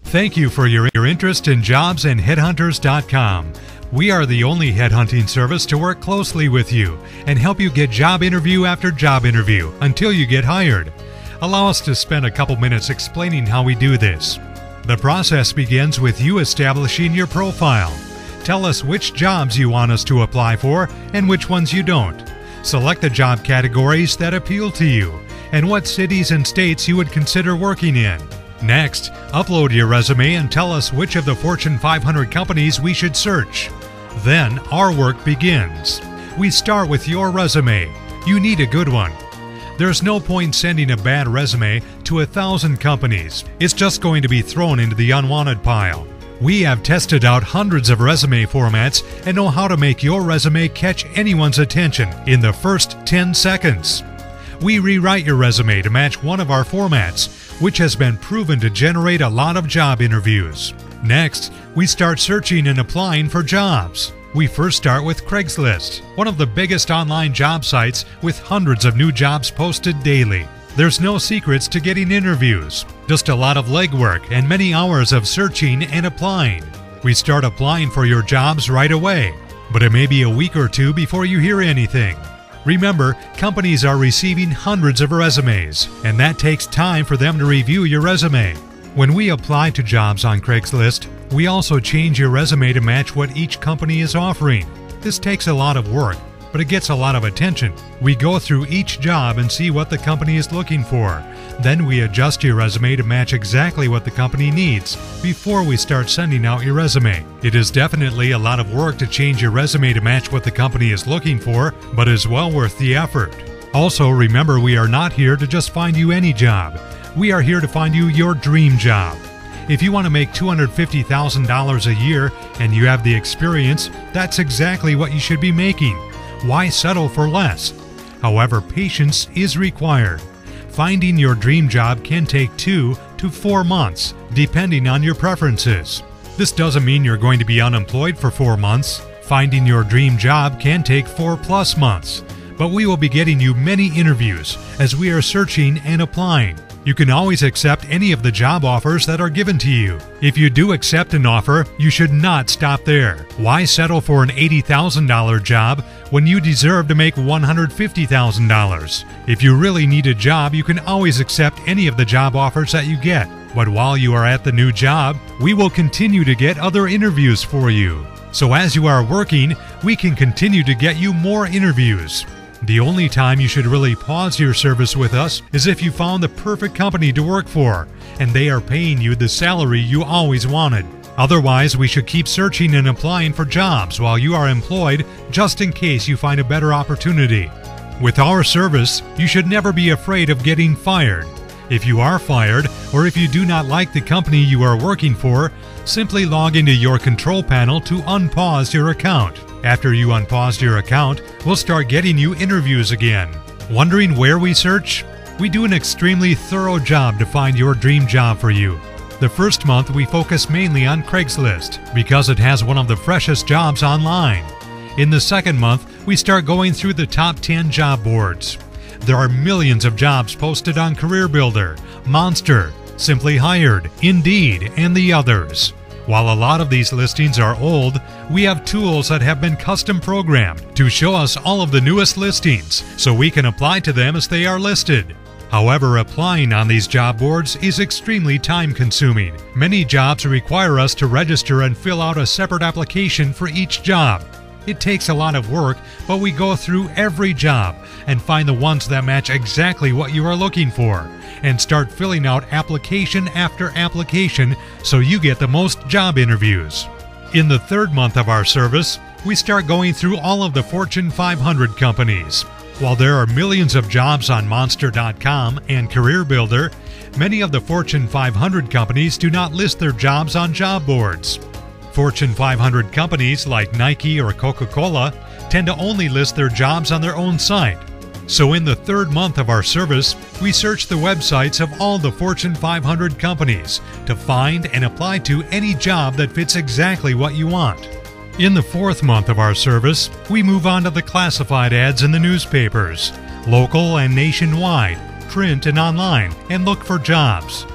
Thank you for your interest in jobsandheadhunters.com. We are the only headhunting service to work closely with you and help you get job interview after job interview until you get hired. Allow us to spend a couple minutes explaining how we do this. The process begins with you establishing your profile. Tell us which jobs you want us to apply for and which ones you don't. Select the job categories that appeal to you and what cities and states you would consider working in. Next, upload your resume and tell us which of the Fortune 500 companies we should search. Then, our work begins. We start with your resume. You need a good one. There's no point sending a bad resume to 1,000 companies. It's just going to be thrown into the unwanted pile. We have tested out hundreds of resume formats and know how to make your resume catch anyone's attention in the first 10 seconds. We rewrite your resume to match one of our formats, which has been proven to generate a lot of job interviews. Next, we start searching and applying for jobs. We first start with Craigslist, one of the biggest online job sites with hundreds of new jobs posted daily. There's no secrets to getting interviews, just a lot of legwork and many hours of searching and applying. We start applying for your jobs right away, but it may be a week or two before you hear anything. Remember, companies are receiving hundreds of resumes, and that takes time for them to review your resume. When we apply to jobs on Craigslist, we also change your resume to match what each company is offering. This takes a lot of work, but it gets a lot of attention. We go through each job and see what the company is looking for. Then we adjust your resume to match exactly what the company needs before we start sending out your resume. It is definitely a lot of work to change your resume to match what the company is looking for, but is well worth the effort. Also, remember, we are not here to just find you any job. We are here to find you your dream job. If you want to make $250,000 a year and you have the experience, that's exactly what you should be making. Why settle for less? However, patience is required. Finding your dream job can take 2 to 4 months, depending on your preferences. This doesn't mean you're going to be unemployed for 4 months. Finding your dream job can take 4+ months, but we will be getting you many interviews as we are searching and applying. You can always accept any of the job offers that are given to you. If you do accept an offer, you should not stop there. Why settle for an $80,000 job when you deserve to make $150,000? If you really need a job, you can always accept any of the job offers that you get. But while you are at the new job, we will continue to get other interviews for you. So as you are working, we can continue to get you more interviews. The only time you should really pause your service with us is if you found the perfect company to work for and they are paying you the salary you always wanted. Otherwise, we should keep searching and applying for jobs while you are employed just in case you find a better opportunity. With our service, you should never be afraid of getting fired. If you are fired or if you do not like the company you are working for, simply log into your control panel to unpause your account. After you unpaused your account, we'll start getting you interviews again. Wondering where we search? We do an extremely thorough job to find your dream job for you. The first month we focus mainly on Craigslist because it has one of the freshest jobs online. In the second month, we start going through the top 10 job boards. There are millions of jobs posted on CareerBuilder, Monster, Simply Hired, Indeed, and the others. While a lot of these listings are old, we have tools that have been custom programmed to show us all of the newest listings so we can apply to them as they are listed. However, applying on these job boards is extremely time-consuming. Many jobs require us to register and fill out a separate application for each job. It takes a lot of work, but we go through every job and find the ones that match exactly what you are looking for, and start filling out application after application so you get the most job interviews. In the third month of our service, we start going through all of the Fortune 500 companies. While there are millions of jobs on Monster.com and CareerBuilder, many of the Fortune 500 companies do not list their jobs on job boards. Fortune 500 companies like Nike or Coca-Cola tend to only list their jobs on their own site. So in the third month of our service, we search the websites of all the Fortune 500 companies to find and apply to any job that fits exactly what you want. In the fourth month of our service, we move on to the classified ads in the newspapers, local and nationwide, print and online, and look for jobs.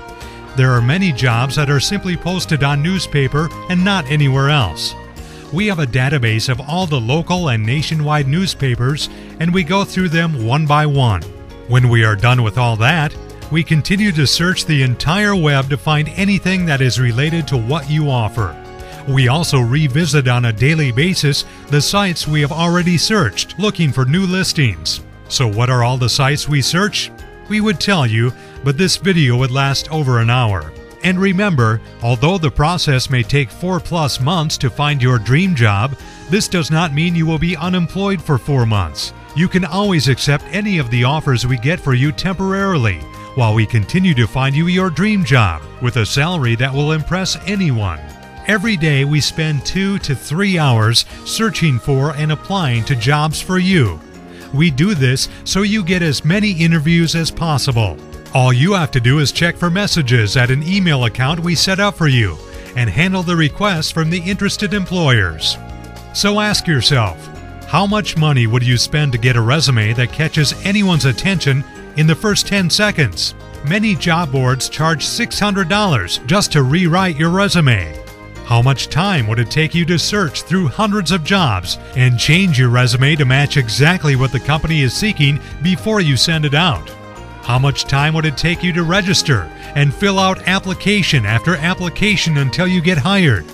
There are many jobs that are simply posted on newspaper and not anywhere else. We have a database of all the local and nationwide newspapers, and we go through them one by one. When we are done with all that, we continue to search the entire web to find anything that is related to what you offer. We also revisit on a daily basis the sites we have already searched, looking for new listings. So what are all the sites we search? We would tell you, but this video would last over an hour. And remember, although the process may take 4+ months to find your dream job, this does not mean you will be unemployed for 4 months. You can always accept any of the offers we get for you temporarily, while we continue to find you your dream job with a salary that will impress anyone. Every day we spend 2 to 3 hours searching for and applying to jobs for you. We do this so you get as many interviews as possible. All you have to do is check for messages at an email account we set up for you and handle the requests from the interested employers. So ask yourself, how much money would you spend to get a resume that catches anyone's attention in the first 10 seconds? Many job boards charge $600 just to rewrite your resume. How much time would it take you to search through hundreds of jobs and change your resume to match exactly what the company is seeking before you send it out? How much time would it take you to register and fill out application after application until you get hired?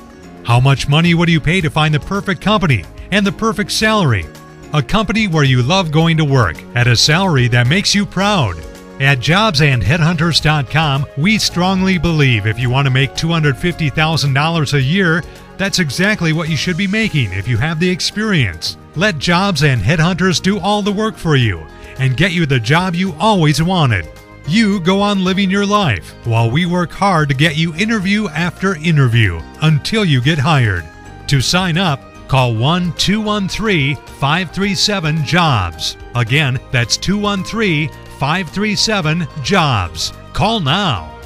How much money would you pay to find the perfect company and the perfect salary? A company where you love going to work at a salary that makes you proud. At jobsandheadhunters.com, we strongly believe if you want to make $250,000 a year, that's exactly what you should be making if you have the experience. Let Jobs and Headhunters do all the work for you and get you the job you always wanted. You go on living your life while we work hard to get you interview after interview until you get hired. To sign up, call 1-213-537-JOBS. Again, that's 213-537-JOBS. Call now.